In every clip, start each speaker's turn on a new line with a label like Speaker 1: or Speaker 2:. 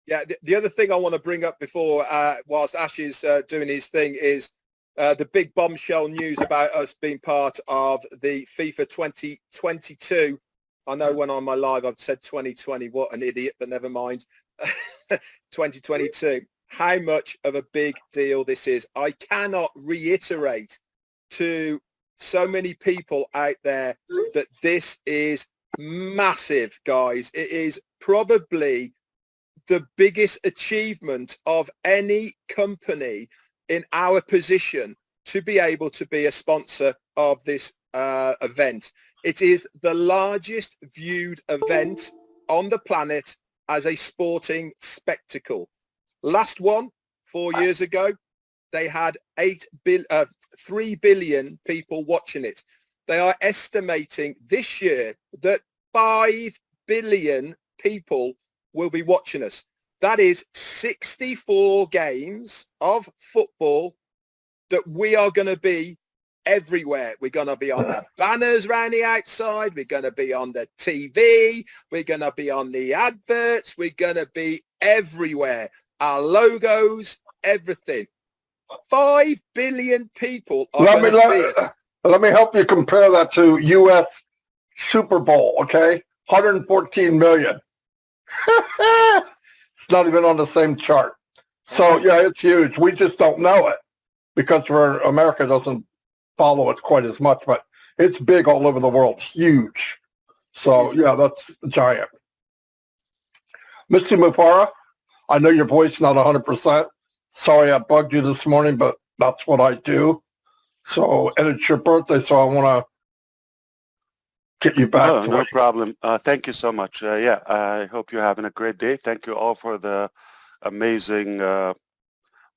Speaker 1: Yeah, the other thing I want to bring up before, whilst Ash is doing his thing, is the big bombshell news about us being part of the FIFA 2022. I know when on my live I've said 2020, what an idiot, but never mind. 2022. How much of a big deal this is. I cannot reiterate to so many people out there that this is massive, guys. It is probably the biggest achievement of any company in our position to be able to be a sponsor of this event. It is the largest viewed event on the planet as a sporting spectacle. Last one, 4 years ago, they had 3 billion people watching it. They are estimating this year that 5 billion people will be watching us. That is 64 games of football that we are going to be everywhere. We're going to be on the banners around the outside. We're going to be on the TV. We're going to be on the adverts. We're going to be everywhere. Our logos, everything. 5 billion people are going to see us.
Speaker 2: Let me help you compare that to U.S. Super Bowl, okay? 114 million. It's not even on the same chart. So, yeah, it's huge. We just don't know it because America doesn't follow it quite as much, but it's big all over the world. Huge. So, yeah, that's giant. Mr. Mufara, I know your voice is not 100%. Sorry I bugged you this morning, but that's what I do. So, and it's your birthday, so I want to get you back to
Speaker 3: no problem. Thank you so much. Yeah, I hope you're having a great day. Thank you all for the amazing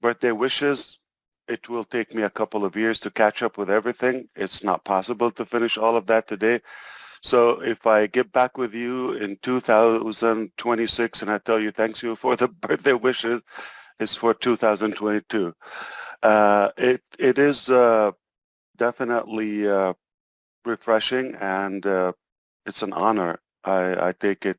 Speaker 3: birthday wishes. It will take me a couple of years to catch up with everything. It's not possible to finish all of that today. So if I get back with you in 2026 and I tell you thanks you for the birthday wishes, it's for 2022. It is definitely refreshing, and it's an honor. I take it,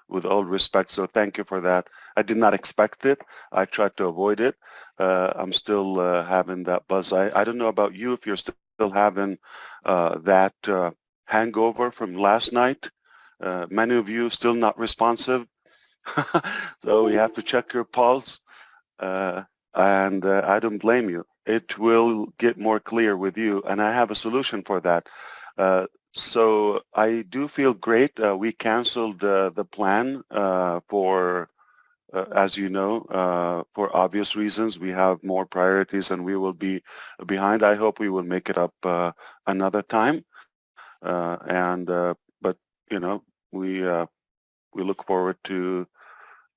Speaker 3: with all respect. So thank you for that. I did not expect it. I tried to avoid it. I'm still having that buzz. I don't know about you if you're still having that hangover from last night. Many of you still not responsive. So you have to check your pulse. And I don't blame you. It will get more clear with you, and I have a solution for that. So I do feel great. We canceled the plan for, as you know, for obvious reasons. We have more priorities and we will be behind. I hope we will make it up another time. But, we look forward to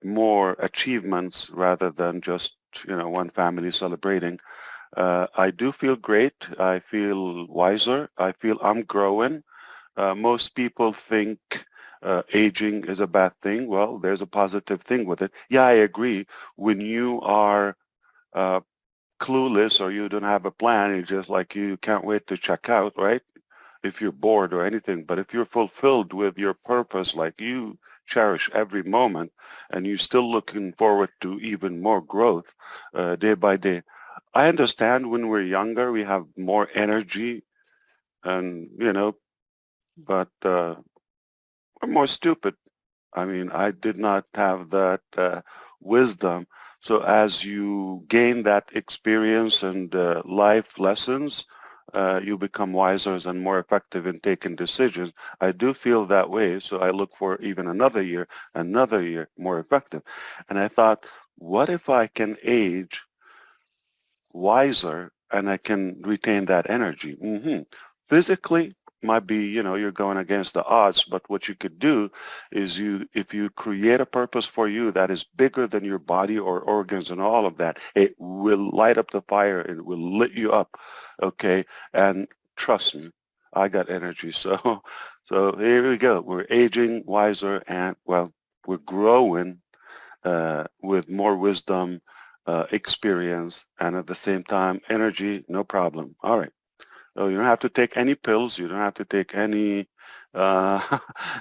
Speaker 3: more achievements rather than just, one family celebrating. I do feel great. I feel wiser. I feel I'm growing. Most people think aging is a bad thing. Well, there's a positive thing with it. Yeah, I agree. When you are clueless or you don't have a plan, it's just like you can't wait to check out, right? If you're bored or anything. But if you're fulfilled with your purpose, like you cherish every moment and you're still looking forward to even more growth day by day. I understand when we're younger, we have more energy and, but I'm more stupid. I mean, I did not have that wisdom. So as you gain that experience and life lessons, you become wiser and more effective in taking decisions. I do feel that way. So I look for even another year more effective. And I thought, what if I can age wiser and I can retain that energy? Physically might be, you're going against the odds, but what you could do is if you create a purpose for you that is bigger than your body or organs and all of that, it will light up the fire. It will lit you up. Okay. And trust me, I got energy. So here we go. We're aging wiser and, well, we're growing with more wisdom, experience, and at the same time, energy, no problem. All right. So you don't have to take any pills. You don't have to take any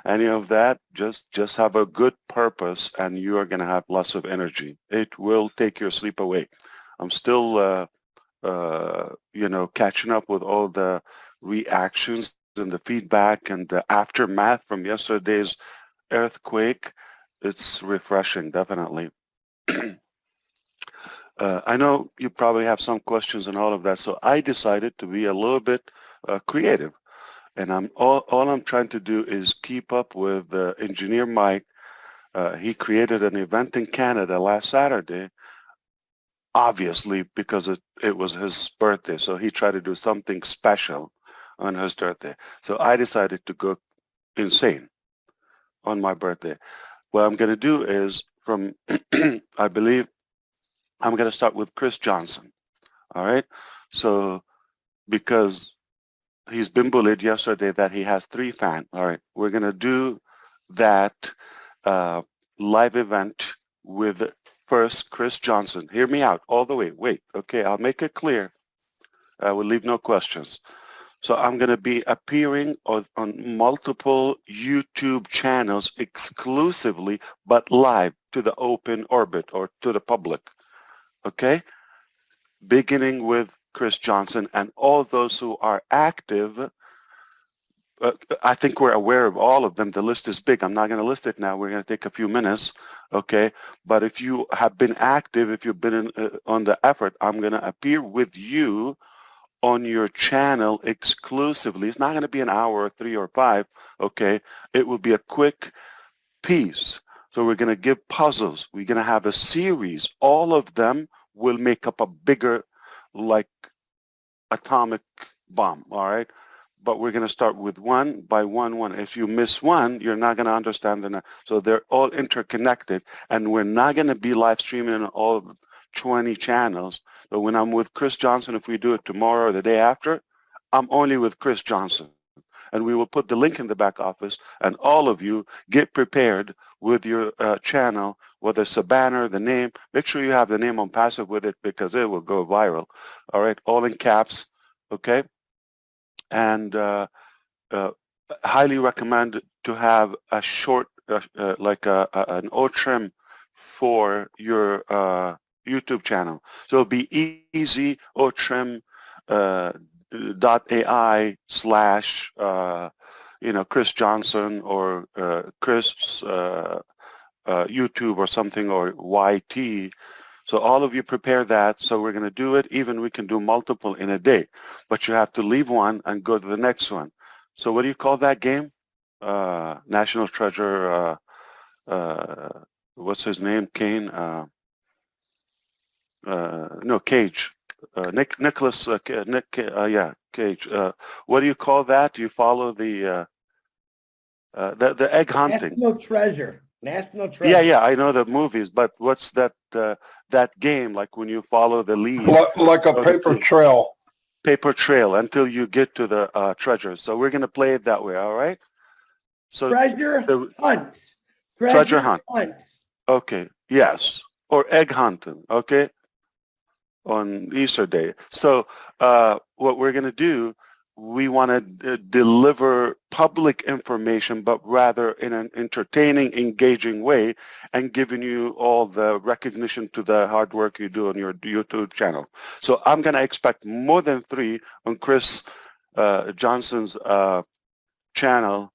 Speaker 3: any of that. Just have a good purpose, and you are going to have lots of energy. It will take your sleep away. I'm still, catching up with all the reactions and the feedback and the aftermath from yesterday's earthquake. It's refreshing, definitely. I know you probably have some questions and all of that, so I decided to be a little bit creative. And all I'm trying to do is keep up with engineer Mike. He created an event in Canada last Saturday, obviously because it was his birthday. So he tried to do something special on his birthday. So I decided to go insane on my birthday. What I'm going to do is from, I believe, I'm going to start with Chris Johnson. All right. So because he's been bullied yesterday that he has 3 fans. All right. We're going to do that live event with first Chris Johnson. Hear me out all the way. Wait. Okay. I'll make it clear. I will leave no questions. So I'm going to be appearing on multiple YouTube channels exclusively, but live to the open orbit or to the public. Okay? Beginning with Chris Johnson and all those who are active. I think we're aware of all of them. The list is big. I'm not going to list it now. We're going to take a few minutes. Okay? But if you have been active, if you've been on the effort, I'm going to appear with you on your channel exclusively. It's not going to be an hour or 3 or 5, okay? It will be a quick piece. So we're going to give puzzles. We're going to have a series. All of them will make up a bigger, like, atomic bomb, all right? But we're going to start with one by one. If you miss one, you're not going to understand the next. So they're all interconnected, and we're not going to be live streaming on all 20 channels. But when I'm with Chris Johnson, if we do it tomorrow or the day after, I'm only with Chris Johnson. And we will put the link in the back office, and all of you get prepared with your channel, whether it's a banner, the name. Make sure you have the name on passive with it because it will go viral. All right, all in caps, okay? And highly recommend to have a short, like an O-trim for your YouTube channel. So it'll be easy otrim.ai/ Chris Johnson or Chris YouTube or something, or YT. So all of you prepare that. So we're going to do it. Even we can do multiple in a day, but you have to leave one and go to the next one. So what do you call that game? National Treasure. What's his name? Kane. No, Cage. Nicholas. Cage. What do you call that? Do you follow the egg hunting?
Speaker 4: National Treasure.
Speaker 3: Yeah, I know the movies, but what's that that game like when you follow the lead?
Speaker 2: Like a paper trail.
Speaker 3: Paper trail until you get to the treasure. So we're going to play it that way, all right? So
Speaker 4: treasure hunt.
Speaker 3: Treasure hunt. Okay, yes. Or egg hunting, okay? On Easter Day. So what we're going to do, we want to deliver public information, but rather in an entertaining, engaging way, and giving you all the recognition to the hard work you do on your YouTube channel. So I'm going to expect more than 3 on Chris Johnson's channel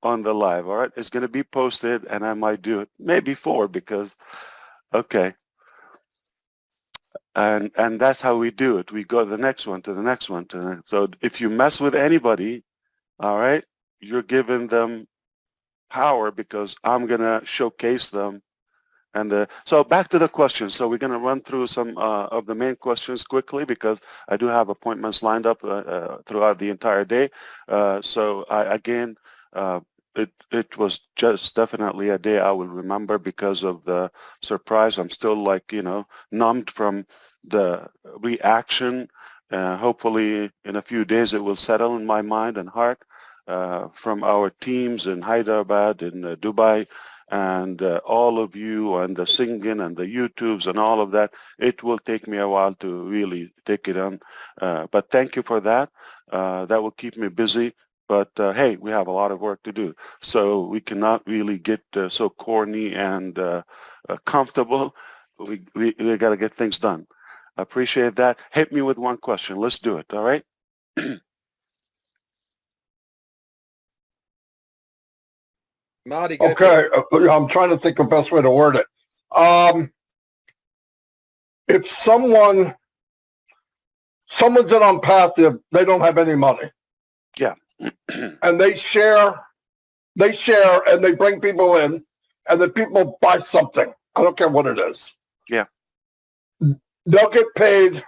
Speaker 3: on the live, all right? It's going to be posted, and I might do it, maybe 4, because, okay. And that's how we do it. We go to the next one, to the next one, to the next. So if you mess with anybody, all right, you're giving them power because I'm going to showcase them. And so back to the questions. So we're going to run through some of the main questions quickly because I do have appointments lined up throughout the entire day. Again, it was just definitely a day I will remember because of the surprise. I'm still like, numbed from the reaction. Hopefully in a few days it will settle in my mind and heart from our teams in Hyderabad, in Dubai, and all of you, and the singing and the YouTubes and all of that. It will take me a while to really take it on. But thank you for that. That will keep me busy. But hey, we have a lot of work to do. So we cannot really get so corny and comfortable. We got to get things done. I appreciate that. Hit me with one question. Let's do it. All right.
Speaker 1: Marty, go
Speaker 2: Okay, I'm trying to think the best way to word it. If someone's in on passive, they don't have any money.
Speaker 3: Yeah.
Speaker 2: And they share and they bring people in, and the people buy something. I don't care what it is.
Speaker 3: Yeah.
Speaker 2: They'll get paid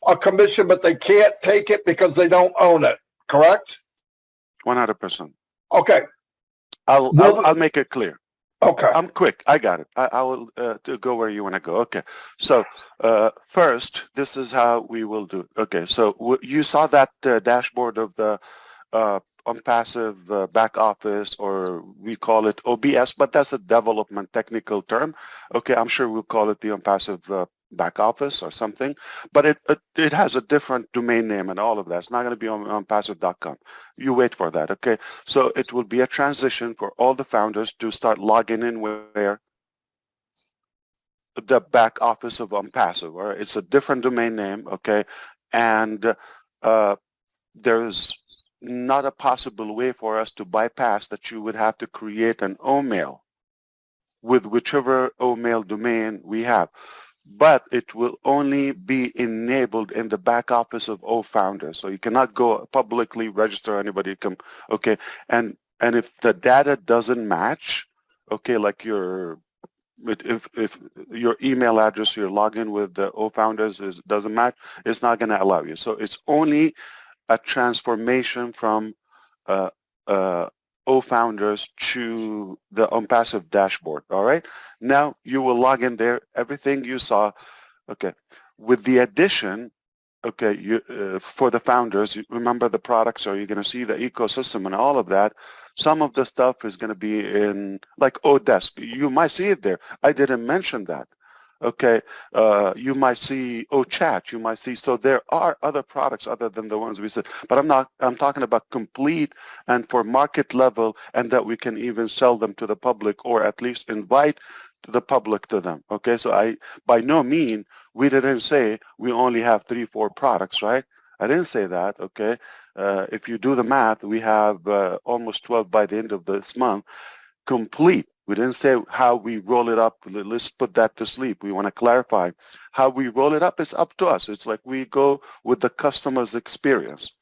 Speaker 2: a commission, but they can't take it because they don't own it. Correct?
Speaker 3: 100%.
Speaker 2: Okay.
Speaker 3: I'll make it clear.
Speaker 2: Okay.
Speaker 3: I'm quick. I got it. I will go where you want to go. Okay. So first, this is how we will do it. Okay. So you saw that dashboard of the unpassive back office, or we call it OBS, but that's a development technical term. Okay. I'm sure we'll call it the unpassive back office or something, but it has a different domain name and all of that. It's not going to be on unpassive.com. You wait for that, okay? So it will be a transition for all the founders to start logging in where the back office of unpassive, or it's a different domain name, okay? And there's not a possible way for us to bypass that. You would have to create an OMail with whichever OMail domain we have. But it will only be enabled in the back office of all founders. So you cannot go publicly register anybody come, okay? And if the data doesn't match, okay, like if your email address, your login with the O founders doesn't match, it's not going to allow you. So it's only a transformation from O founders to the unpassive dashboard. All right. Now you will log in there. Everything you saw. Okay. With the addition, okay, for the founders, you remember the products, or you're going to see the ecosystem and all of that. Some of the stuff is going to be in like Odesk. You might see it there. I didn't mention that. Okay, you might see chat. You might see, so there are other products other than the ones we said, but I'm talking about complete and for market level, and that we can even sell them to the public, or at least invite the public to them. Okay, so by no mean, we didn't say we only have 3-4 products, right? I didn't say that. Okay, if you do the math, we have almost 12 by the end of this month, complete. We didn't say how we roll it up. Let's put that to sleep. We want to clarify how we roll it up. It's up to us. It's like we go with the customer's experience.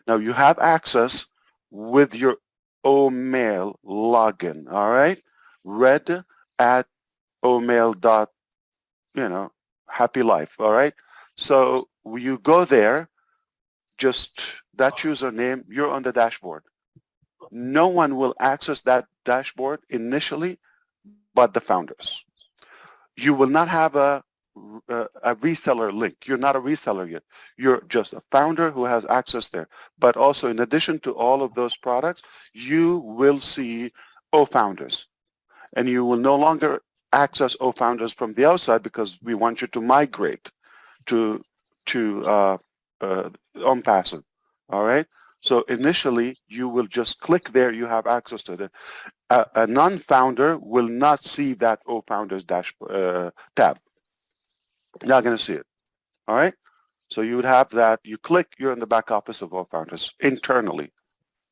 Speaker 3: Now you have access with your OMail login. All right, red at OMail dot, happy life. All right, so you go there, just that username, you're on the dashboard. No one will access that dashboard initially but the founders. You will not have a reseller link. You're not a reseller yet. You're just a founder who has access there. But also, in addition to all of those products, you will see O-founders. And you will no longer access O-founders from the outside, because we want you to migrate to unpassive. All right? So initially, you will just click there. You have access to it. A non-founder will not see that O-founders tab. Not going to see it. All right? So you would have that. You click, you're in the back office of O-founders internally.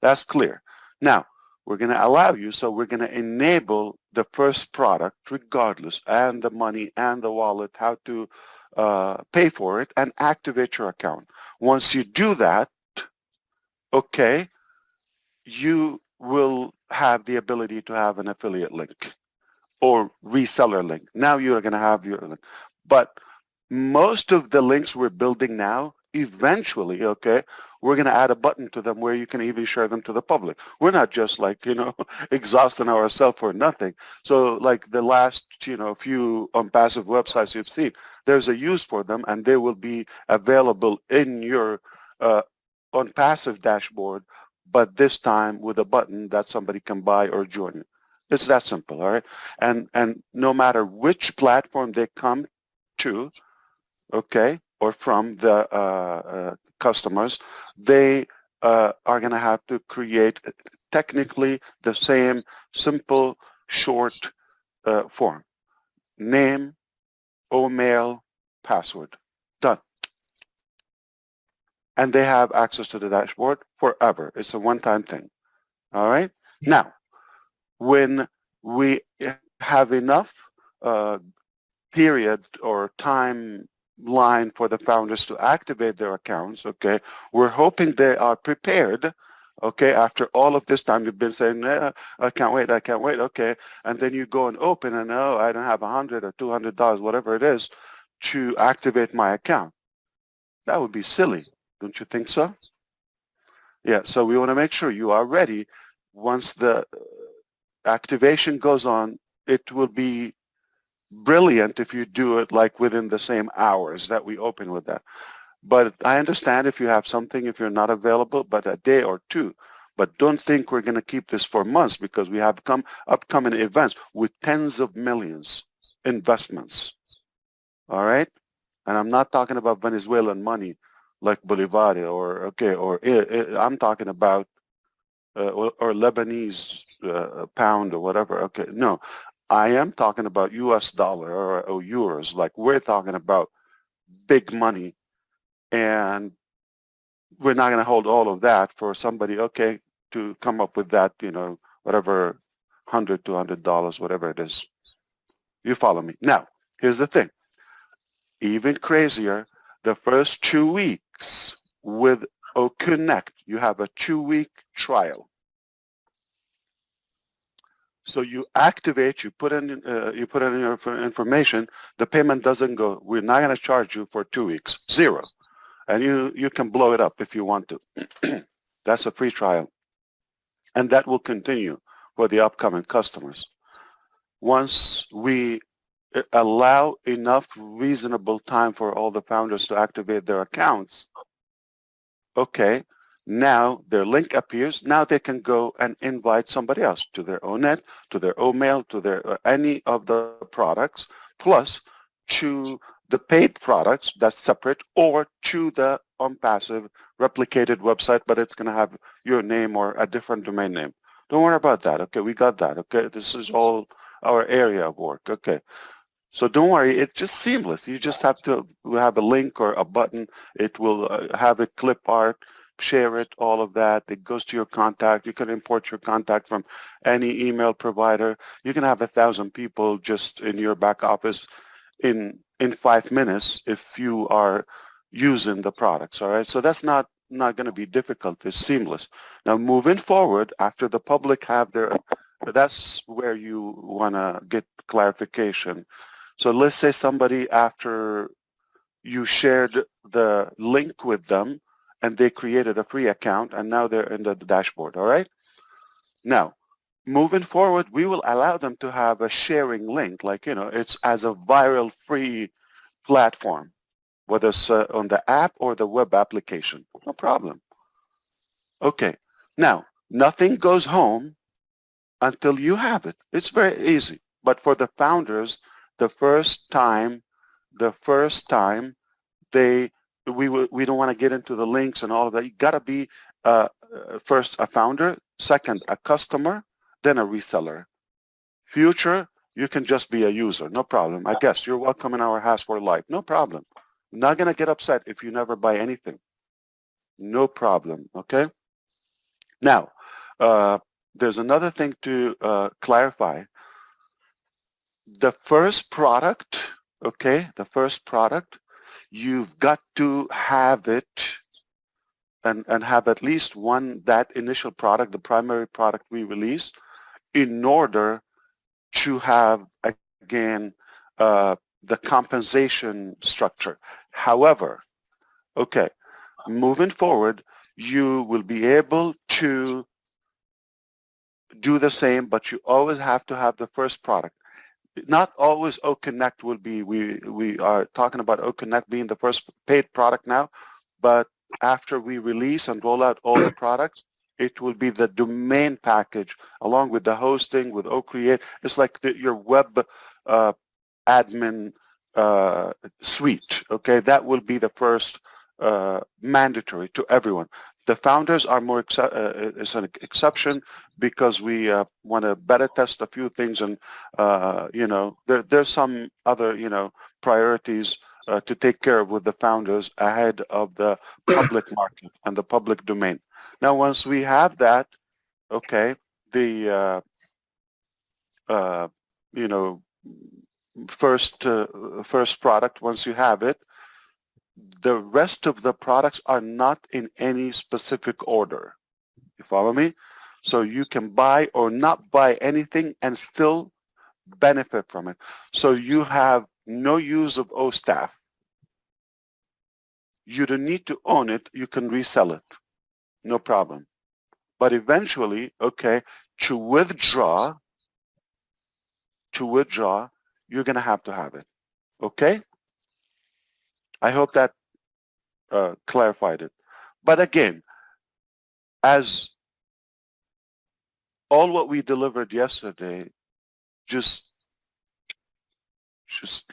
Speaker 3: That's clear. Now, we're going to allow you, so we're going to enable the first product regardless, and the money and the wallet, how to pay for it and activate your account. Once you do that, okay, you will have the ability to have an affiliate link or reseller link. Now you're going to have your link. But most of the links we're building now, eventually, okay, we're going to add a button to them where you can even share them to the public. We're not just like, exhausting ourselves for nothing. So like the last, few unpassive websites you've seen, there's a use for them, and they will be available in your unpassive dashboard, but this time with a button that somebody can buy or join. It's that simple, all right? And no matter which platform they come to, okay, or from the customers, they are going to have to create technically the same simple, short form. Name, email, password. Done. And they have access to the dashboard forever. It's a one-time thing. All right? Now, when we have enough period or timeline for the founders to activate their accounts, okay, we're hoping they are prepared, okay, after all of this time you've been saying, I can't wait, okay, and then you go and open and, oh, I don't have $100 or $200, whatever it is, to activate my account. That would be silly, don't you think so? Yeah, so we want to make sure you are ready. Once the activation goes on, it will be brilliant if you do it like within the same hours that we open with that. But I understand if you have something, if you're not available, but a day or two. But don't think we're going to keep this for months, because we have upcoming events with tens of millions investments. All right? And I'm not talking about Venezuelan money like Bolivar or, okay, or I'm talking about or Lebanese pound or whatever. Okay, no, I am talking about US dollar or euros. Like, we're talking about big money, and we're not going to hold all of that for somebody, okay, to come up with that, you know, whatever, $100, $200, whatever it is. You follow me? Now, here's the thing. Even crazier, the first 2 weeks with Connect, you have a 2-week trial. So you activate, you put in your information, the payment doesn't go. We're not going to charge you for 2 weeks, zero. And you can blow it up if you want to. That's a free trial. And that will continue for the upcoming customers. Once we allow enough reasonable time for all the founders to activate their accounts, okay, now their link appears. Now they can go and invite somebody else to their ONET, to their OMail, to their any of the products, plus to the paid products that's separate, or to the unpassive replicated website, but it's going to have your name or a different domain name. Don't worry about that. Okay, we got that. Okay, this is all our area of work. Okay. So don't worry, it's just seamless. You just have to have a link or a button. It will have a clip art, share it, all of that. It goes to your contact. You can import your contact from any email provider. You can have 1,000 people just in your back office in 5 minutes if you are using the products, all right? So that's not going to be difficult. It's seamless. Now, moving forward, after the public have their, that's where you want to get clarification. So let's say somebody, after you shared the link with them and they created a free account and now they're in the dashboard, all right? Now, moving forward, we will allow them to have a sharing link, like, you know, it's as a viral free platform, whether it's on the app or the web application, no problem. Okay, now, nothing goes home until you have it. It's very easy. But for the founders, the first time we don't want to get into the links and all of that. You got to be first a founder, second a customer, then a reseller. Future, you can just be a user, no problem. I guess you're welcome in our house for life, no problem. Not going to get upset if you never buy anything. No problem, okay? Now, there's another thing to clarify. The first product, okay, the first product, you've got to have it and have at least one, that initial product, the primary product we release, in order to have, again, the compensation structure. However, okay, moving forward, you will be able to do the same, but you always have to have the first product. Not always Connect will be, we are talking about Connect being the first paid product now, but after we release and roll out all the products, it will be the domain package along with the hosting, with Create. It's like your web admin suite, okay? That will be the first mandatory to everyone. The founders are more is an exception because we want to better test a few things, and you know, there's some other, you know, priorities to take care of with the founders ahead of the public market and the public domain. Now, once we have that, okay, the you know, first product, once you have it, the rest of the products are not in any specific order. You follow me? So you can buy or not buy anything and still benefit from it. So you have no use of O staff. You don't need to own it. You can resell it. No problem. But eventually, okay, to withdraw, you're going to have it. Okay? I hope that clarified it. But again, as all what we delivered yesterday, just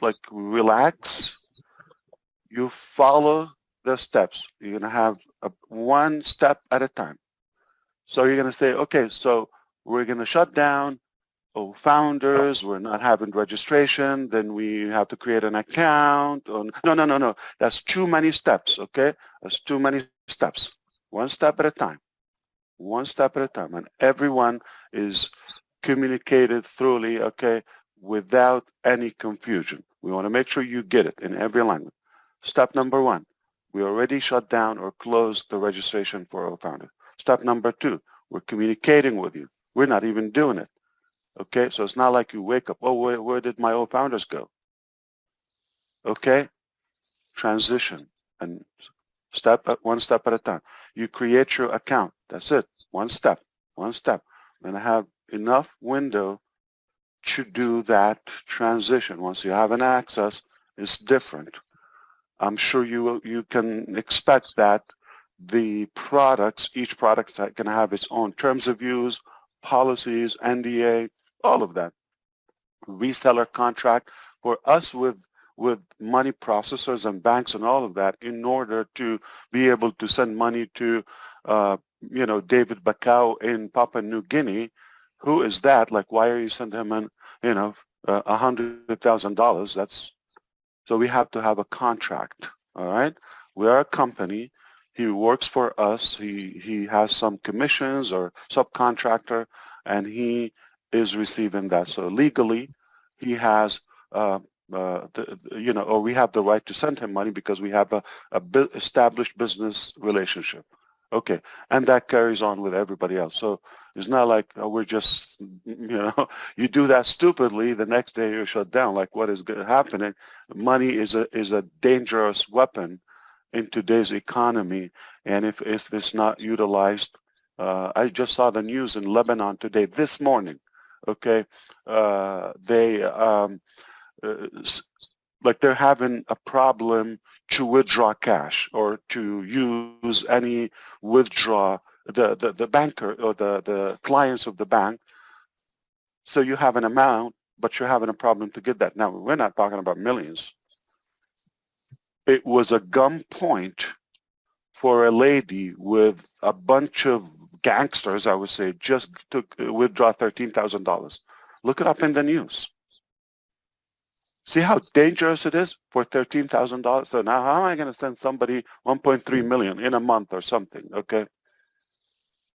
Speaker 3: like relax. You follow the steps. You're going to have one step at a time. So you're going to say, okay, so we're going to shut down founders, we're not having registration, then we have to create an account. No. That's too many steps, okay? That's too many steps. One step at a time. One step at a time. And everyone is communicated thoroughly, okay, without any confusion. We want to make sure you get it in every language. Step number one, we already shut down or closed the registration for our founder. Step number two, we're communicating with you. We're not even doing it. Okay, so it's not like you wake up, oh, where did my old founders go? Okay, transition and one step at a time. You create your account. That's it. One step. We're going to have enough window to do that transition. Once you have an access, it's different. I'm sure you can expect that the products, each product is going to have its own terms of use, policies, NDA, all of that. Reseller contract for us with money processors and banks and all of that, in order to be able to send money to, you know, David Bakau in Papua New Guinea. Who is that? Like, why are you sending him an, you know, $100,000? That's, so we have to have a contract. All right. We are a company. He works for us. He has some commissions or subcontractor, and he is receiving that. So legally, he has, you know, or we have the right to send him money because we have a established business relationship. Okay, and that carries on with everybody else. So it's not like we're just, you know, you do that stupidly, the next day you're shut down. Like, what is happening? Money is a dangerous weapon in today's economy, and if it's not utilized, I just saw the news in Lebanon today, this morning. Okay, they like they're having a problem to withdraw cash or to use any withdraw the banker or the clients of the bank. So you have an amount, but you're having a problem to get that. Now, we're not talking about millions. It was a gunpoint for a lady with a bunch of gangsters, I would say, just to withdraw $13,000. Look it up in the news. See how dangerous it is for $13,000? So now how am I going to send somebody $1.3 million in a month or something, okay?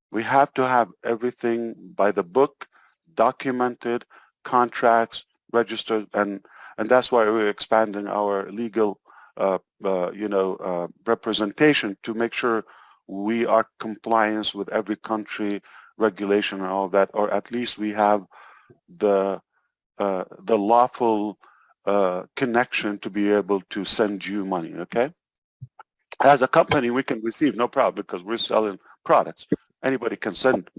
Speaker 3: We have to have everything by the book, documented, contracts, registered, and that's why we're expanding our legal you know, representation to make sure we are compliant with every country regulation and all that, or at least we have the lawful connection to be able to send you money, okay? As a company, we can receive, no problem, because we're selling products. Anybody can send.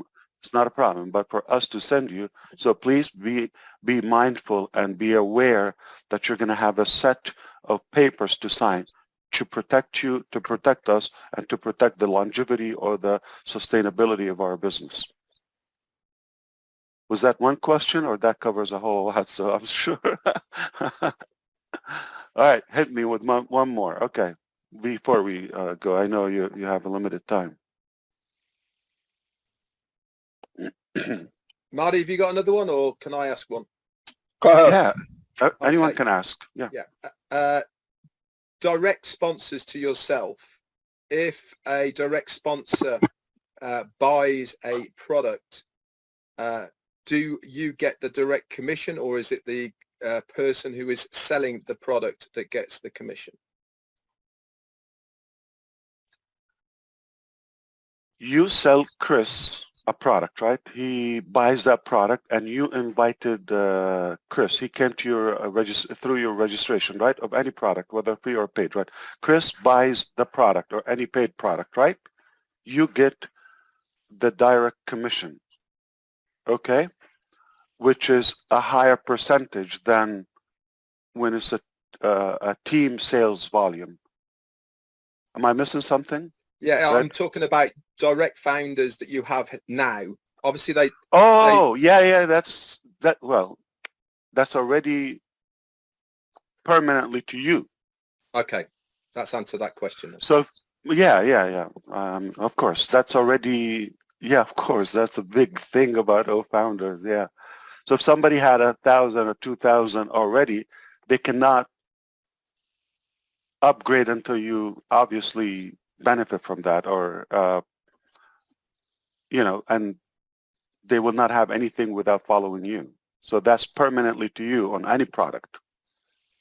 Speaker 3: It's not a problem. But for us to send you, so please be mindful and be aware that you're going to have a set of papers to sign to protect you, to protect us, and to protect the longevity or the sustainability of our business. Was that one question, or that covers a whole lot? So I'm sure. All right, hit me with one more. Okay, before we go, I know you have a limited time.
Speaker 1: Marty, have you got another one, or can I ask one?
Speaker 2: Go ahead.
Speaker 3: Yeah, anyone can ask. Yeah.
Speaker 1: Direct sponsors to yourself. If a direct sponsor buys a product, do you get the direct commission, or is it the person who is selling the product that gets the commission?
Speaker 3: You sell Chris a product, right? He buys that product, and you invited Chris. He came to your through your registration, right, of any product, whether free or paid, right? Chris buys the product or any paid product, right? You get the direct commission, okay, which is a higher percentage than when it's a team sales volume. Am I missing something?
Speaker 1: Yeah, I'm talking about direct founders that you have now. Obviously, they.
Speaker 3: Oh, yeah. That's already permanently to you.
Speaker 1: Okay, that's answered that question.
Speaker 3: So, yeah. Of course, that's already. Yeah, of course, that's a big thing about founders. Yeah. So if somebody had 1,000 or 2,000 already, they cannot upgrade until you obviously benefit from that, or and they will not have anything without following you. So that's permanently to you on any product.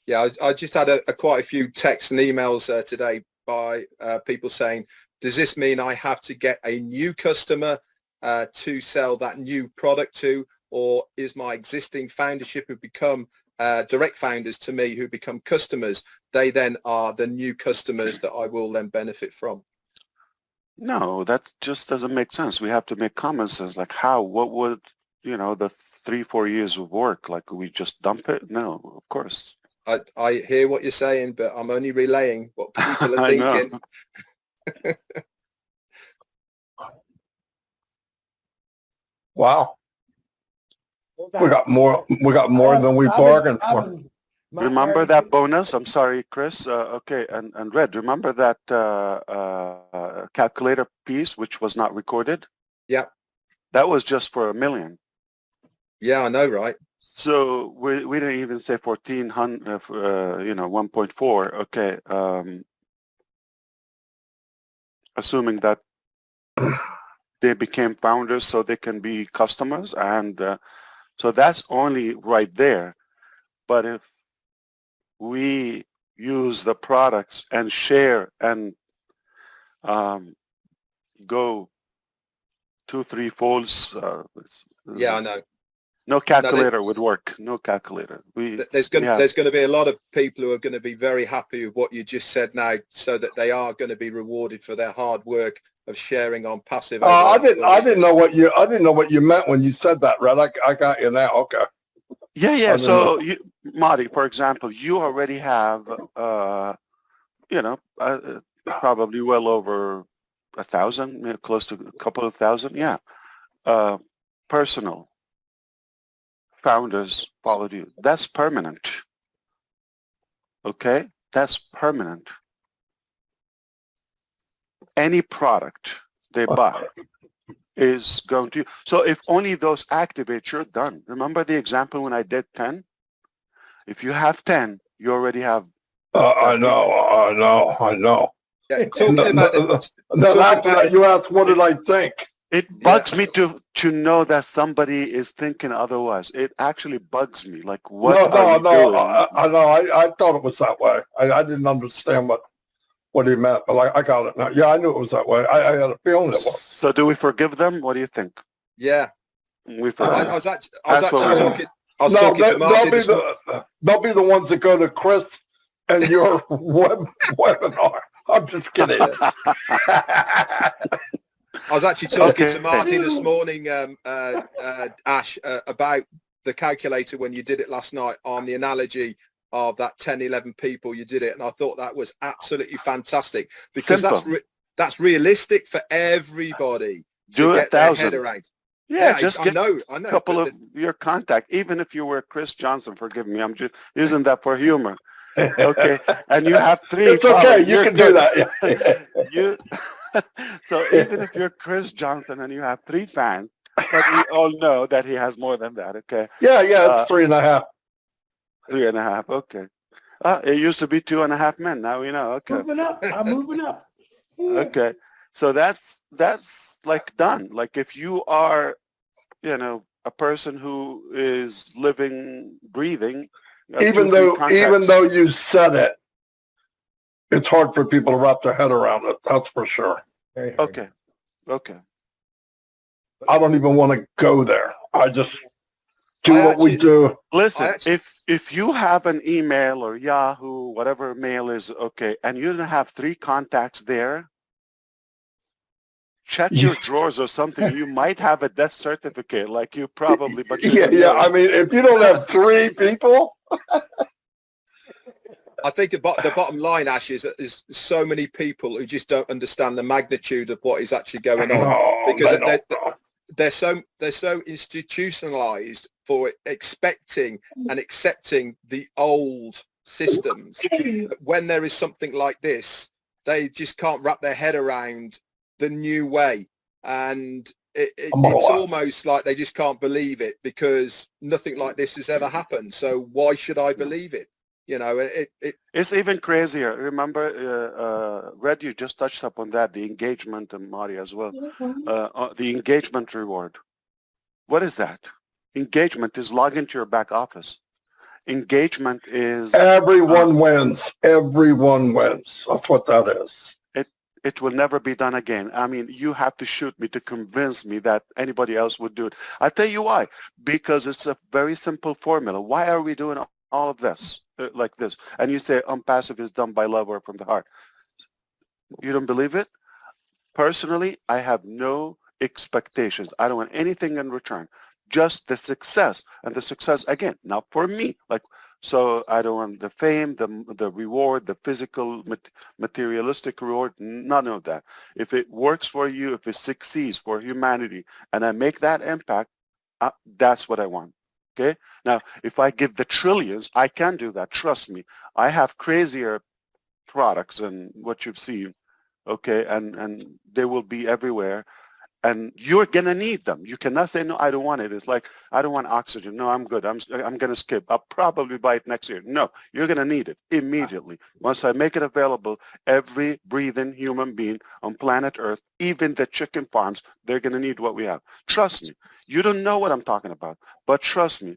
Speaker 1: Yeah, I just had quite a few texts and emails today by people saying, does this mean I have to get a new customer to sell that new product to, or is my existing foundership who become direct founders to me, who become customers, they then are the new customers that I will then benefit from?
Speaker 3: No, that just doesn't make sense. We have to make comments as like what would, the 3-4 years of work, like we just dump it? No, of course.
Speaker 1: I hear what you're saying, but I'm only relaying what people are thinking.
Speaker 2: Wow. We got more than we bargained for.
Speaker 3: Remember that bonus? I'm sorry, Chris. Okay, and Red, remember that calculator piece which was not recorded?
Speaker 1: Yeah. That
Speaker 3: was just for $1 million.
Speaker 1: Yeah, I know, right?
Speaker 3: So we didn't even say 1,400, 1.4. Okay. Assuming that they became founders so they can be customers, and so that's only right there. But if we use the products and share and go 2-3 folds.
Speaker 1: Yeah, I know.
Speaker 3: No calculator would work. No calculator.
Speaker 1: There's going to be a lot of people who are going to be very happy with what you just said now, so that they are going to be rewarded for their hard work of sharing on passive.
Speaker 2: I didn't know what you meant when you said that, Red. I got you now. Okay.
Speaker 3: Yeah. So, Marty, for example, you already have, probably well over 1,000, close to a couple of thousand. Yeah. Personal founders followed you. That's permanent. Okay? That's permanent. Any product they buy is going to, so if only those activate, you're done. Remember the example when I did 10? If you have 10, you already have.
Speaker 2: I know.
Speaker 1: Yeah, talking about
Speaker 2: after that, you asked, what did I think?
Speaker 3: It bugs me to know that somebody is thinking otherwise. It actually bugs me. Like, what are you doing?
Speaker 2: I know. I thought it was that way. I didn't understand what he meant, but I got it now. Yeah, I knew it was that way. I had a feeling it was.
Speaker 3: So do we forgive them? What do you think?
Speaker 1: Yeah.
Speaker 3: We forgive.
Speaker 1: I was actually talking to Martin.
Speaker 2: They'll be the ones that go to Chris and your webinar. I'm just kidding.
Speaker 1: I was actually talking to Martin this morning, Ash, about the calculator when you did it last night, on the analogy of that 10, 11 people you did it. And I thought that was absolutely fantastic, because that's realistic for everybody to get their head around.
Speaker 3: Yeah, just get
Speaker 1: a
Speaker 3: couple of your contact. Even if you were Chris Johnson, forgive me, I'm just using that for humor. Okay, and you have 3.
Speaker 2: It's okay, you can do that.
Speaker 3: So even if you're Chris Johnson and you have 3 fans, but we all know that he has more than that. Okay.
Speaker 2: Yeah, it's 3.5.
Speaker 3: 3.5. Okay. It used to be 2.5 men. Now we know. Okay.
Speaker 4: Moving up. I'm moving up.
Speaker 3: Okay. So that's like done. Like if you are, a person who is living, breathing,
Speaker 2: Even though you said it, it's hard for people to wrap their head around it. That's for sure.
Speaker 4: Very hard.
Speaker 3: Okay.
Speaker 2: I don't even want to go there. I just do what we do.
Speaker 3: Listen, if you have an email or Yahoo, whatever mail is, okay, and you don't have 3 contacts there, check your drawers or something. You might have a death certificate, like you probably, but
Speaker 2: yeah. I mean, if you don't have 3 people.
Speaker 1: I think the bottom line, Ash, is that there's so many people who just don't understand the magnitude of what is actually going on, because they're so institutionalized for expecting and accepting the old systems. When there is something like this, they just can't wrap their head around the new way, and it's almost like they just can't believe it, because nothing like this has ever happened. So why should I believe it? It's
Speaker 3: even crazier. Remember, Red, you just touched upon that, the engagement, and Mari as well. The engagement reward. What is that? Engagement is log into your back office. Engagement is...
Speaker 2: Everyone wins. Everyone wins. That's what that is.
Speaker 3: It will never be done again. I mean, you have to shoot me to convince me that anybody else would do it. I'll tell you why. Because it's a very simple formula. Why are we doing all of this like this? And you say passive is done by love or from the heart. You don't believe it? Personally, I have no expectations. I don't want anything in return. Just the success. And the success, again, not for me. So I don't want the fame, the reward, the physical, materialistic reward, none of that. If it works for you, if it succeeds for humanity, and I make that impact, that's what I want. Okay? Now, if I give the trillions, I can do that. Trust me. I have crazier products than what you've seen. Okay? And they will be everywhere. And you're going to need them. You cannot say, no, I don't want it. It's like, I don't want oxygen. No, I'm good. I'm going to skip. I'll probably buy it next year. No, you're going to need it immediately. Once I make it available, every breathing human being on planet Earth, even the chicken farms, they're going to need what we have. Trust me. You don't know what I'm talking about, but trust me.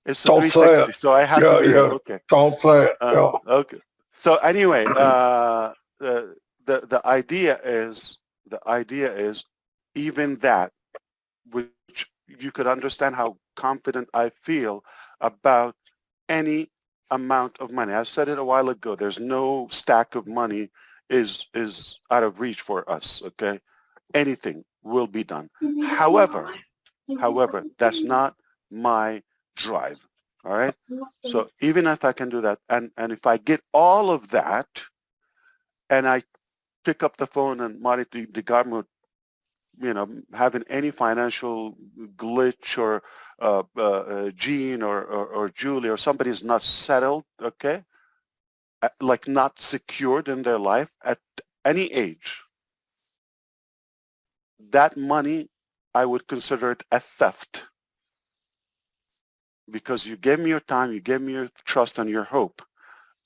Speaker 3: It's a
Speaker 2: Don't
Speaker 3: 360,
Speaker 2: say it.
Speaker 3: So I have to be okay.
Speaker 2: Don't say it.
Speaker 3: Okay. So anyway, the idea is even that, which you could understand how confident I feel about any amount of money. I said it a while ago. There's no stack of money is out of reach for us. Okay, anything will be done. However, that's not my drive. All right. So even if I can do that, and if I get all of that, and I pick up the phone and Mari, the government, having any financial glitch or Gene or Julie or somebody's not settled, okay, like not secured in their life at any age, that money, I would consider it a theft, because you gave me your time, you gave me your trust and your hope.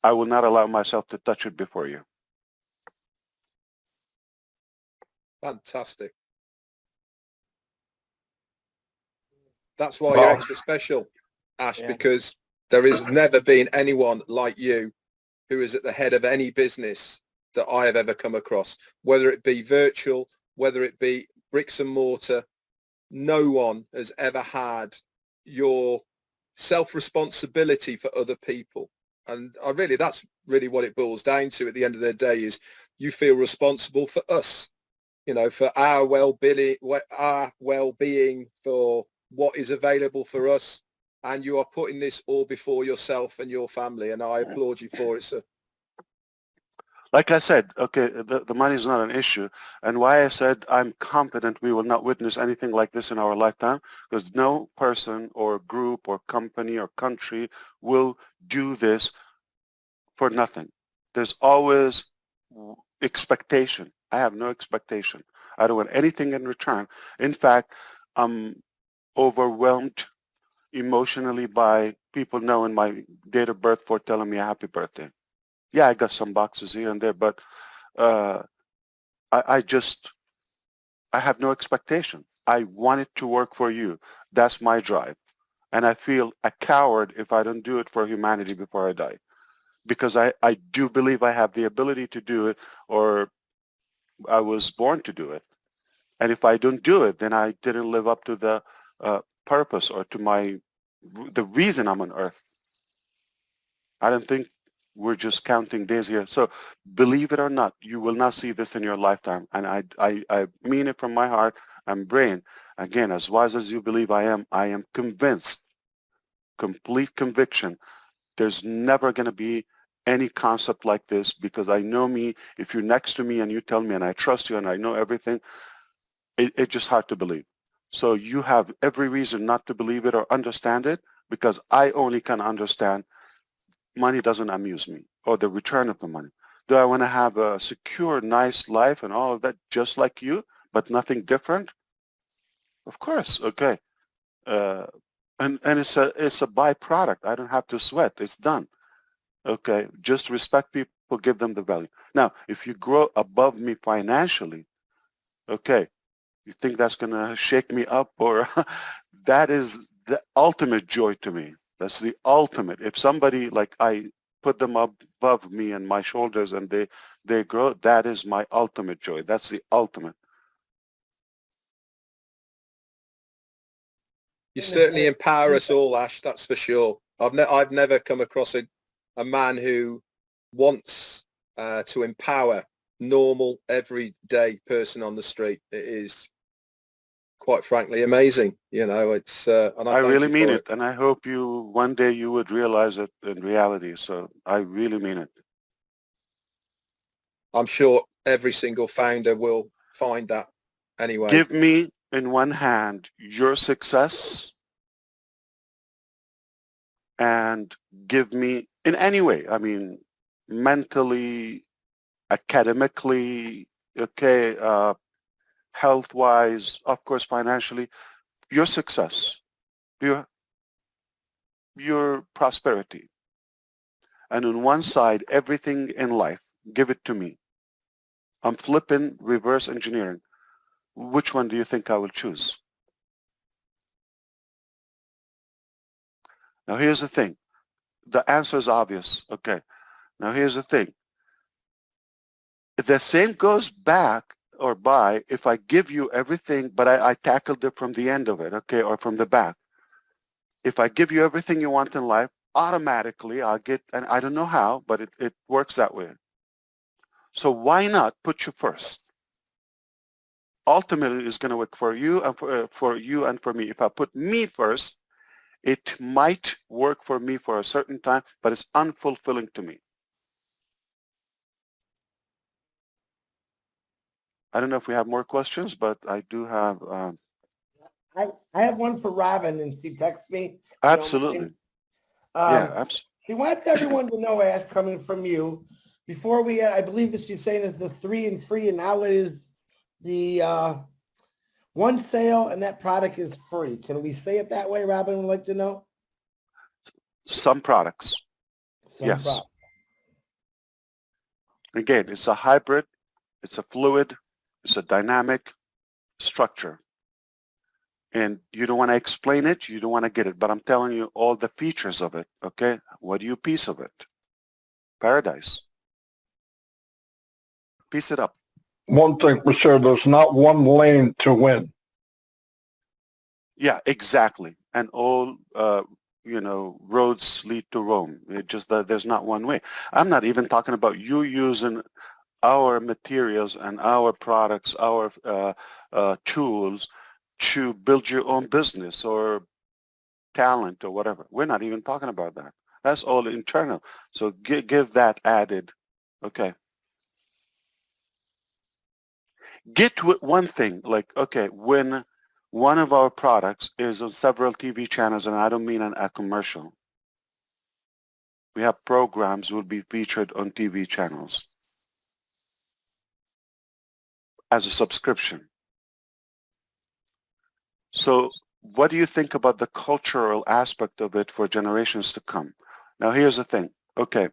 Speaker 3: I will not allow myself to touch it before you.
Speaker 1: Fantastic. That's why you're extra special, Ash, because there has never been anyone like you who is at the head of any business that I have ever come across, whether it be virtual, whether it be bricks and mortar. No one has ever had your self-responsibility for other people. And that's really what it boils down to at the end of the day, is you feel responsible for us, for our well-being, for what is available for us. And you are putting this all before yourself and your family. And I applaud you for it, sir.
Speaker 3: Like I said, okay, the money is not an issue. And why I said I'm confident we will not witness anything like this in our lifetime, because no person or group or company or country will do this for nothing. There's always expectation. I have no expectation. I don't want anything in return. In fact, I'm overwhelmed emotionally by people knowing my date of birth for telling me a happy birthday. Yeah, I got some boxes here and there, but I have no expectation. I want it to work for you. That's my drive. And I feel a coward if I don't do it for humanity before I die. Because I do believe I have the ability to do it, or I was born to do it. And if I don't do it, then I didn't live up to the purpose or to the reason I'm on earth. I don't think we're just counting days here. So believe it or not, you will not see this in your lifetime. And I mean it from my heart and brain. Again, as wise as you believe I am convinced, complete conviction, there's never going to be any concept like this, because I know me. If you're next to me and you tell me and I trust you and I know everything, it's just hard to believe. So you have every reason not to believe it or understand it, because I only can understand money doesn't amuse me, or the return of the money. Do I want to have a secure, nice life and all of that just like you, but nothing different? Of course, okay. And it's a byproduct. I don't have to sweat. It's done. Okay, just respect people, give them the value. Now, if you grow above me financially, okay, you think that's going to shake me up, or that is the ultimate joy to me. That's the ultimate. If somebody, like, I put them up above me and my shoulders and they grow, that is my ultimate joy. That's the ultimate.
Speaker 1: You certainly empower us all, Ash, that's for sure. I've never come across a man who wants to empower normal, everyday person on the street. It is, quite frankly, amazing. You know, it's. And
Speaker 3: I really mean it, and I hope one day you would realize it in reality. So I really mean it.
Speaker 1: I'm sure every single founder will find that anyway.
Speaker 3: Give me in one hand your success, and give me in any way. I mean, mentally, academically, okay, health-wise, of course, financially, your success, your prosperity. And on one side, everything in life, give it to me. I'm flipping reverse engineering. Which one do you think I will choose? Now, here's the thing. The answer is obvious. Okay. Now, here's the thing. The same goes back or by if I give you everything, but I tackled it from the end of it, okay, or from the back. If I give you everything you want in life, automatically I'll get, and I don't know how, but it works that way. So why not put you first? Ultimately, it's going to work for you and for you and for me. If I put me first, it might work for me for a certain time, but it's unfulfilling to me. I don't know if we have more questions, but I do have.
Speaker 4: I have one for Robin, and she texts me.
Speaker 3: Absolutely. Yeah, absolutely.
Speaker 4: She wants everyone to know, Ash, coming from you, before we, I believe that she's saying is the 3 and free, and now it is the one sale, and that product is free. Can we say it that way? Robin would like to know.
Speaker 3: Some products. Yes. Products. Again, it's a hybrid, it's a fluid, it's a dynamic structure. And you don't want to explain it, you don't want to get it, but I'm telling you all the features of it, okay? What do you piece of it? Paradise. Piece it up.
Speaker 2: One thing for sure, there's not one lane to win.
Speaker 3: Yeah, exactly. And all, roads lead to Rome. It just that there's not one way. I'm not even talking about you using our materials and our products, our tools to build your own business or talent or whatever. We're not even talking about that. That's all internal. So give that added. Okay. Get with one thing, like, okay, when one of our products is on several TV channels, and I don't mean a commercial. We have programs will be featured on TV channels. as a subscription. So what do you think about the cultural aspect of it for generations to come? Now, here's the thing. Okay.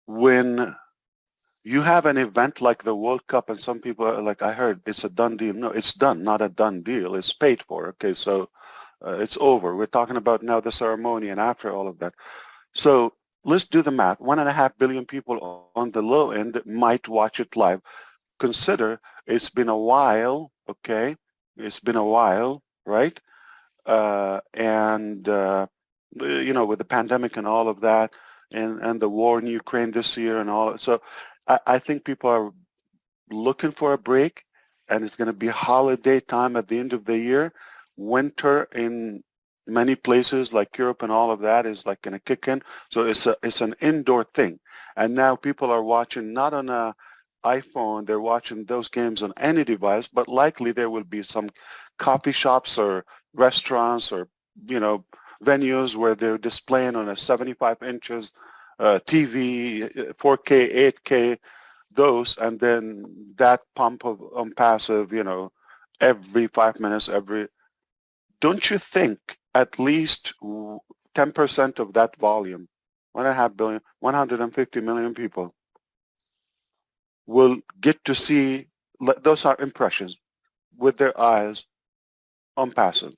Speaker 3: When you have an event like the World Cup and some people are like, I heard it's a done deal. No, it's done, not a done deal. It's paid for. Okay, so it's over. We're talking about now the ceremony and after all of that. So let's do the math. 1.5 billion people on the low end might watch it live. Consider it's been a while, okay? It's been a while, right? You know, with the pandemic and all of that, and the war in Ukraine this year and all. So I think people are looking for a break, and it's going to be holiday time at the end of the year. Winter in many places like Europe and all of that is like going to kick in. So it's an indoor thing. And now people are watching not on a iPhone, they're watching those games on any device, but likely there will be some coffee shops or restaurants or, you know, venues where they're displaying on a 75 inches TV, 4K, 8K, those, and then that pump of passive, you know, every 5 minutes, don't you think at least 10% of that volume, 1.5 billion, 150 million people will get to see, those are impressions with their eyes on passive.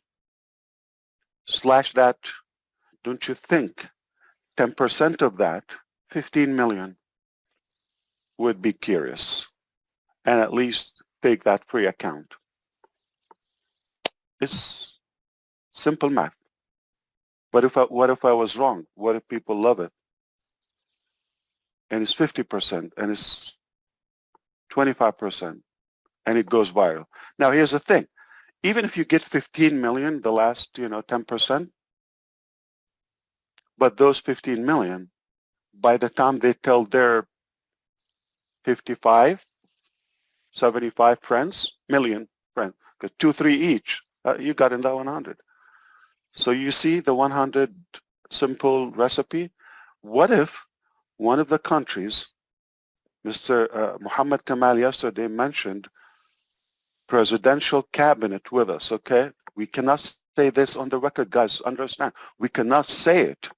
Speaker 3: Slash that, don't you think 10% of that, 15 million, would be curious and at least take that free account? It's simple math. But what if I was wrong? What if people love it? And it's 50% and it's 25% and it goes viral. Now here's the thing. Even if you get 15 million, the last, 10%, but those 15 million, by the time they tell their 55, 75 million friends, because 2, 3 each, you got in that 100. So you see the 100 simple recipe. What if one of the countries, Mr. Muhammad Kamal yesterday mentioned presidential cabinet with us, okay? We cannot say this on the record, guys, understand. We cannot say it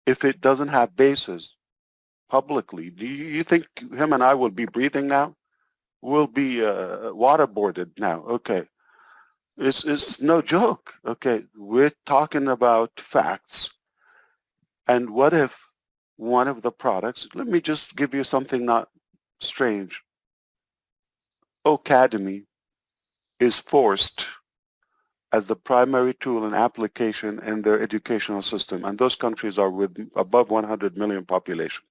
Speaker 3: if it doesn't have basis publicly. Do you think him and I will be breathing now? We'll be waterboarded now, okay? It's no joke, okay? We're talking about facts. And what if one of the products, let me just give you something not strange. Academy is forced as the primary tool and application in their educational system. And those countries are with above 100 million population.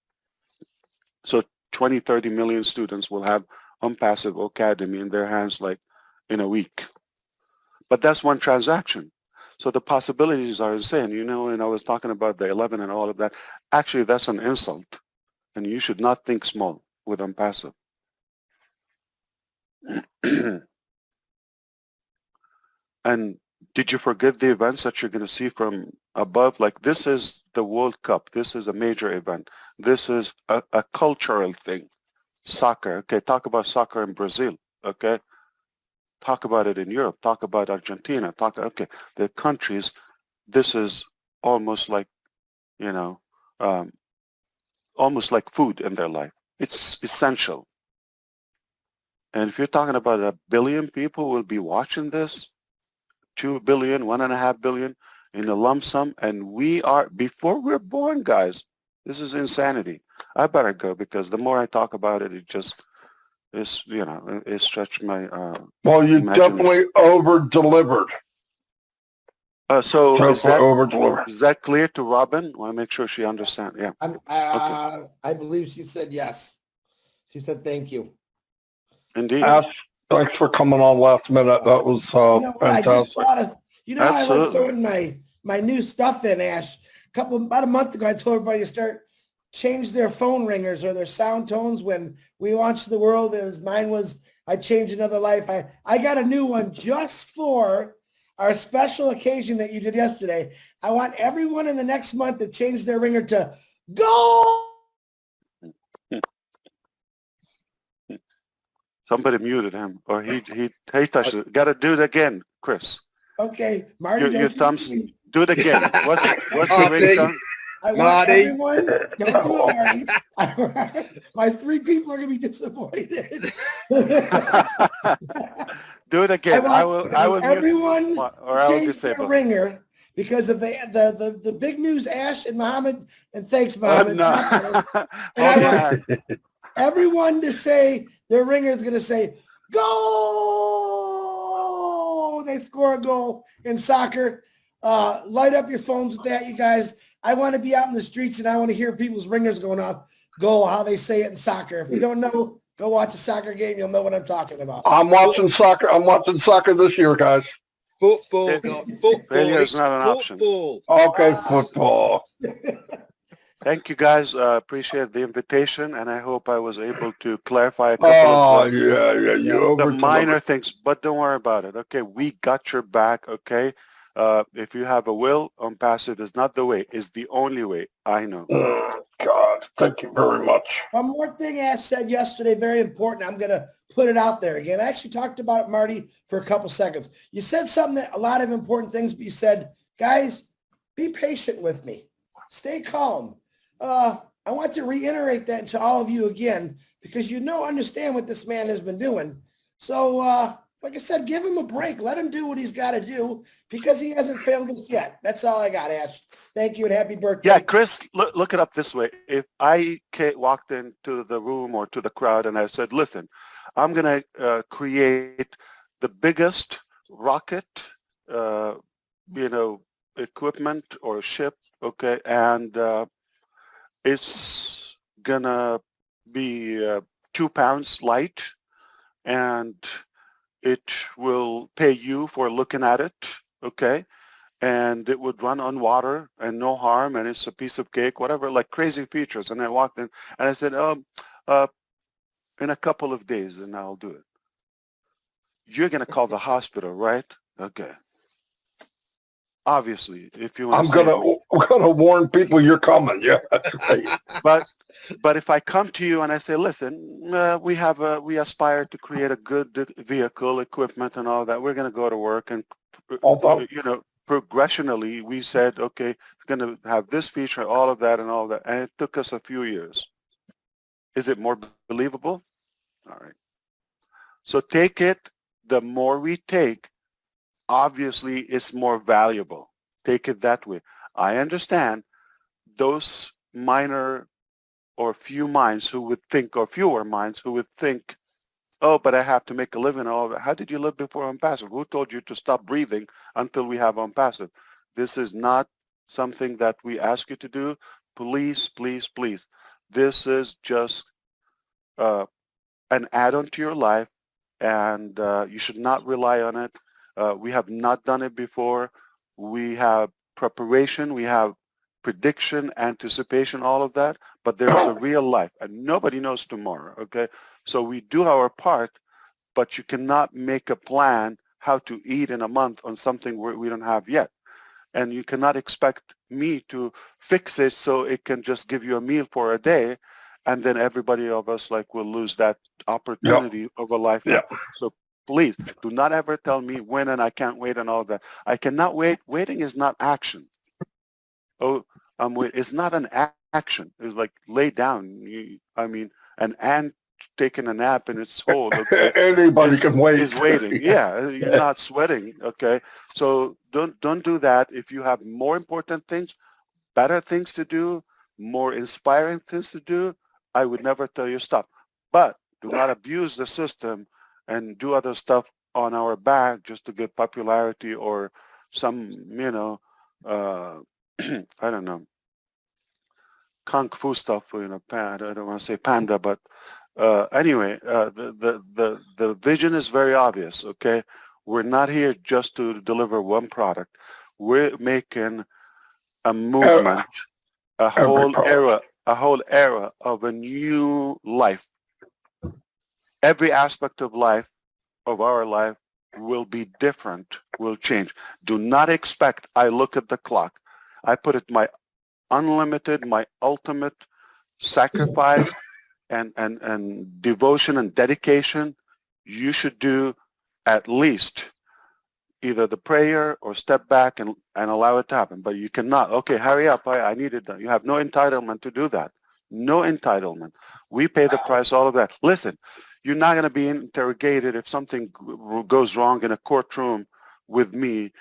Speaker 3: So 20, 30 million students will have unpassive Academy in their hands like in a week. But that's one transaction. So the possibilities are insane. And I was talking about the 11 and all of that. Actually, that's an insult. And you should not think small with unpassive. And did you forget the events that you're going to see from above? Like this is the World Cup. This is a major event. This is a cultural thing. Soccer. Okay, talk about soccer in Brazil. Okay. Talk about it in Europe. Talk about Argentina. Okay, the countries, this is almost like, almost like food in their life. It's essential. And if you're talking about 1 billion people will be watching this, 2 billion, 1.5 billion in a lump sum, and we are, before we're born, guys, this is insanity. I better go because the more I talk about it, it just is, it stretched my
Speaker 2: well, you definitely over-delivered.
Speaker 3: So is
Speaker 2: over-delivered.
Speaker 3: Is that clear to Robin? I want to make sure she understands. Yeah.
Speaker 4: Okay. I believe she said yes. She said thank you.
Speaker 3: Indeed.
Speaker 2: Ash, thanks for coming on last minute. That was fantastic.
Speaker 4: I like throwing my new stuff in, Ash. About a month ago, I told everybody to start change their phone ringers or their sound tones. When we launched the world, mine was I changed another life. I got a new one just for our special occasion that you did yesterday. I want everyone in the next month to change their ringer to go.
Speaker 3: Somebody muted him, or he touched it. Got to do it again, Chris.
Speaker 4: Okay, Marty.
Speaker 3: Your thumbs. Do it again. What's the
Speaker 1: Marty.
Speaker 3: ringtone?
Speaker 4: I want
Speaker 1: Marty.
Speaker 4: everyone. Don't do it, Marty. My 3 people are going to be disappointed.
Speaker 3: Do it again. I will
Speaker 4: everyone
Speaker 3: mute, or I will
Speaker 4: change
Speaker 3: disable.
Speaker 4: their ringer because of the big news, Ash and Mohammed, and thanks, Mohammed.
Speaker 3: No.
Speaker 4: And I want everyone to say their ringer is going to say, "Goal!" They score a goal in soccer. Light up your phones with that, you guys. I want to be out in the streets and I want to hear people's ringers going off. Goal, how they say it in soccer. If you don't know, go watch a soccer game. You'll know what I'm talking about.
Speaker 2: I'm watching soccer. I'm watching soccer this year, guys.
Speaker 1: Football, God, football.
Speaker 3: Failure is
Speaker 1: It's
Speaker 3: not an option.
Speaker 1: football.
Speaker 2: Okay, football.
Speaker 3: Thank you, guys. Appreciate the invitation, and I hope I was able to clarify a couple
Speaker 2: Oh,
Speaker 3: of
Speaker 2: yeah. You
Speaker 3: the minor
Speaker 2: over
Speaker 3: things, but don't worry about it. Okay, we got your back. Okay, if you have a will, unpassive is not the way; it's the only way. I know.
Speaker 2: God, thank you very much.
Speaker 4: One more thing Ash said yesterday, very important. I'm going to put it out there again. I actually talked about it, Marty, for a couple seconds. You said something that a lot of important things, but you said, guys, be patient with me. Stay calm. I want to reiterate that to all of you again, because understand what this man has been doing. So, like I said, give him a break. Let him do what he's got to do because he hasn't failed us yet. That's all I got, Ash. Thank you and happy birthday.
Speaker 3: Yeah, Chris, look it up this way. If I walked into the room or to the crowd and I said, listen, I'm going to create the biggest rocket, equipment or ship, okay, and it's going to be 2 pounds light, and it will pay you for looking at it, okay? And it would run on water and no harm, and it's a piece of cake, whatever, like crazy features. And I walked in and I said, in a couple of days, and I'll do it. You're going to call the hospital, right? Okay. Obviously, if you want
Speaker 2: I'm gonna warn people you're coming. Yeah, that's right.
Speaker 3: But if I come to you and I say, listen, we aspire to create a good vehicle, equipment, and all that. We're going to go to work, and progressionally, we said, okay, we're going to have this feature, all of that, and it took us a few years. Is it more believable? All right. So take it. The more we take, obviously, it's more valuable. Take it that way. I understand those minor or few minds who would think, or fewer minds who would think, oh, but I have to make a living. All that. How did you live before unpassive? Who told you to stop breathing until we have unpassive? This is not something that we ask you to do. Please, please, please. This is just an add-on to your life, and you should not rely on it. We have not done it before. We have preparation. We have prediction, anticipation, all of that, but there's a real life, and nobody knows tomorrow, okay? So we do our part, but you cannot make a plan how to eat in a month on something we don't have yet. And you cannot expect me to fix it so it can just give you a meal for a day, and then everybody of us will lose that opportunity of a lifetime.
Speaker 2: Yeah.
Speaker 3: So please do not ever tell me when and I can't wait and all that. I cannot wait. Waiting is not action. Oh, it's not an action. It's like lay down. An ant taking a nap in its hole. Okay,
Speaker 2: anybody can wait.
Speaker 3: Is waiting. Yeah, you're not sweating. Okay, so don't do that. If you have more important things, better things to do, more inspiring things to do, I would never tell you stop. But do not abuse the system and do other stuff on our back just to get popularity or some, I don't know, kung fu stuff, I don't want to say panda, but anyway, the vision is very obvious, okay? We're not here just to deliver one product. We're making a movement, a whole era of a new life. Every aspect of our life will be different, will change. Do not expect, I look at the clock, I put it my unlimited, my ultimate sacrifice and devotion and dedication you should do at least either the prayer or step back and allow it to happen. But you cannot, okay, hurry up, I need it done. You have no entitlement to do that. No entitlement. We pay the price, all of that. Listen, you're not going to be interrogated if something goes wrong in a courtroom with me.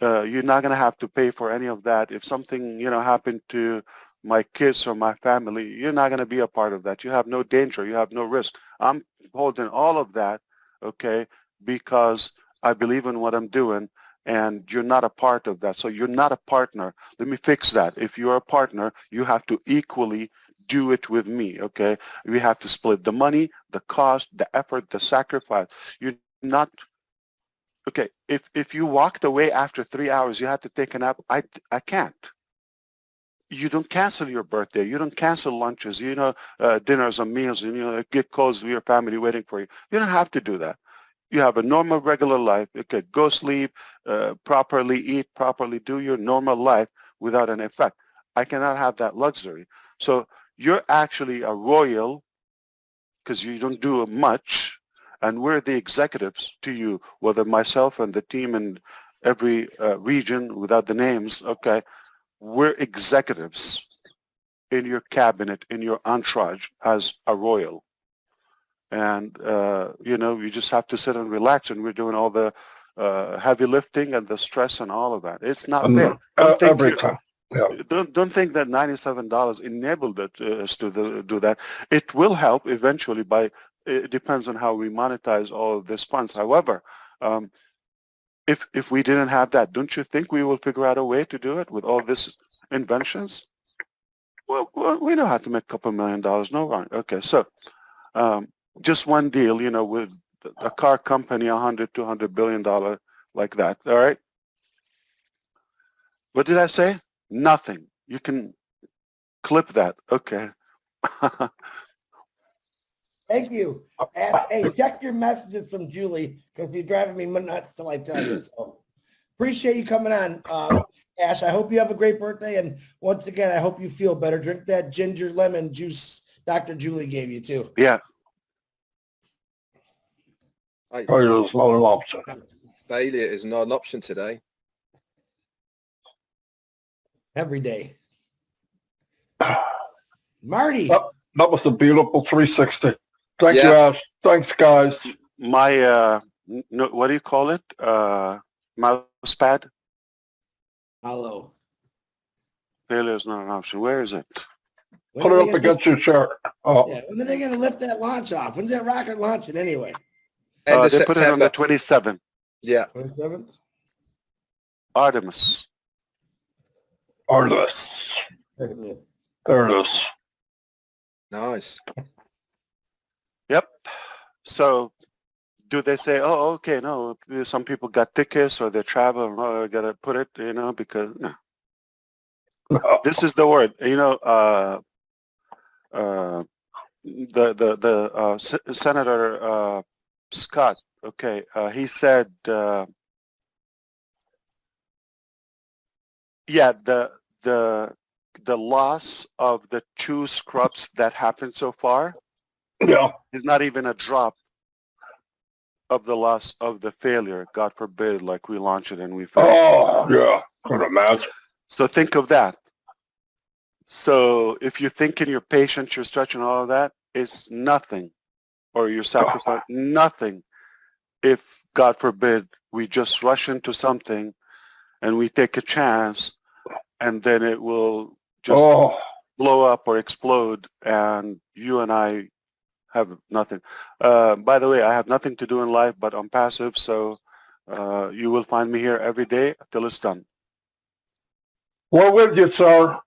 Speaker 3: You're not going to have to pay for any of that. If something, happened to my kids or my family, you're not going to be a part of that. You have no danger. You have no risk. I'm holding all of that, okay, because I believe in what I'm doing, and you're not a part of that. So you're not a partner. Let me fix that. If you're a partner, you have to equally do it with me, okay? We have to split the money, the cost, the effort, the sacrifice. You're not, okay, if you walked away after 3 hours, you had to take a nap, I can't. You don't cancel your birthday. You don't cancel lunches, dinners and meals, and, get calls with your family waiting for you. You don't have to do that. You have a normal, regular life. Okay, go sleep, properly eat, properly do your normal life without an effect. I cannot have that luxury. So you're actually a royal because you don't do much, and we're the executives to you, whether myself and the team in every region without the names, okay, we're executives in your cabinet, in your entourage as a royal. And, you just have to sit and relax, and we're doing all the heavy lifting and the stress and all of that. It's not fair.
Speaker 2: Every time. Yeah.
Speaker 3: Don't think that $97 enabled us to do that. It will help eventually it depends on how we monetize all of these funds. However, if we didn't have that, don't you think we will figure out a way to do it with all these inventions? Well, we know how to make a couple $1 million. No wrong. Okay, so just one deal, with a car company, $100-200 billion like that. All right. What did I say? Nothing. You can clip that. Okay.
Speaker 4: Thank you. And, hey, check your messages from Julie because you're driving me nuts till I tell you. So appreciate you coming on, Ash. I hope you have a great birthday. And once again, I hope you feel better. Drink that ginger lemon juice Dr. Julie gave you too.
Speaker 3: Yeah.
Speaker 2: Failure is not an option.
Speaker 1: Failure is not an option today.
Speaker 4: Every day. Marty.
Speaker 2: That was a beautiful 360. Thank you, Ash. Thanks, guys.
Speaker 3: My, what do you call it? Mouse pad?
Speaker 4: Hello.
Speaker 3: Failure is not an option. Where is it?
Speaker 2: Put it up against your shirt. Oh.
Speaker 4: Yeah, when are they going to lift that launch off? When's that rocket launching anyway?
Speaker 3: They put it on the 27th.
Speaker 1: Yeah.
Speaker 4: 27th?
Speaker 3: Artemis.
Speaker 2: There it is.
Speaker 1: Nice.
Speaker 3: Yep. So do they say, oh, okay, no, some people got tickets or they're traveling, I got to put it, because no. This is the word, Senator Scott, okay, he said, the loss of the 2 scrubs that happened so far is not even a drop of the loss of the failure. God forbid, like we launch it and we fail.
Speaker 2: Oh, yeah. Could imagine.
Speaker 3: So think of that. So if you're thinking you're patient, you're stretching all of that, it's nothing. Or you're sacrificing nothing. If, God forbid, we just rush into something and we take a chance and then it will just blow up or explode and you and I have nothing. By the way, I have nothing to do in life, but I'm passive, so you will find me here every day till it's done.
Speaker 2: We're with you, sir.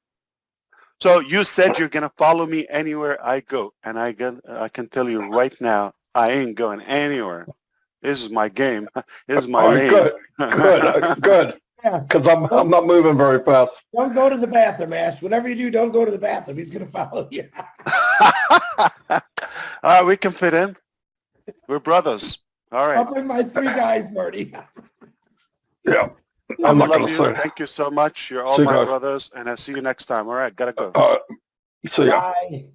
Speaker 3: So you said you're going to follow me anywhere I go, and I can tell you right now, I ain't going anywhere. This is my game. This is my lane.
Speaker 2: Good. Yeah. Because I'm not moving very fast.
Speaker 4: Don't go to the bathroom, Ash. Whatever you do, don't go to the bathroom. He's going to follow you.
Speaker 3: We can fit in. We're brothers. All right.
Speaker 4: I'll bring my 3 guys, Marty.
Speaker 2: Yeah.
Speaker 3: I'm not going to say. Thank you so much. You're all my brothers, and I'll see you next time. All right. Got to go.
Speaker 2: See ya.
Speaker 4: Bye.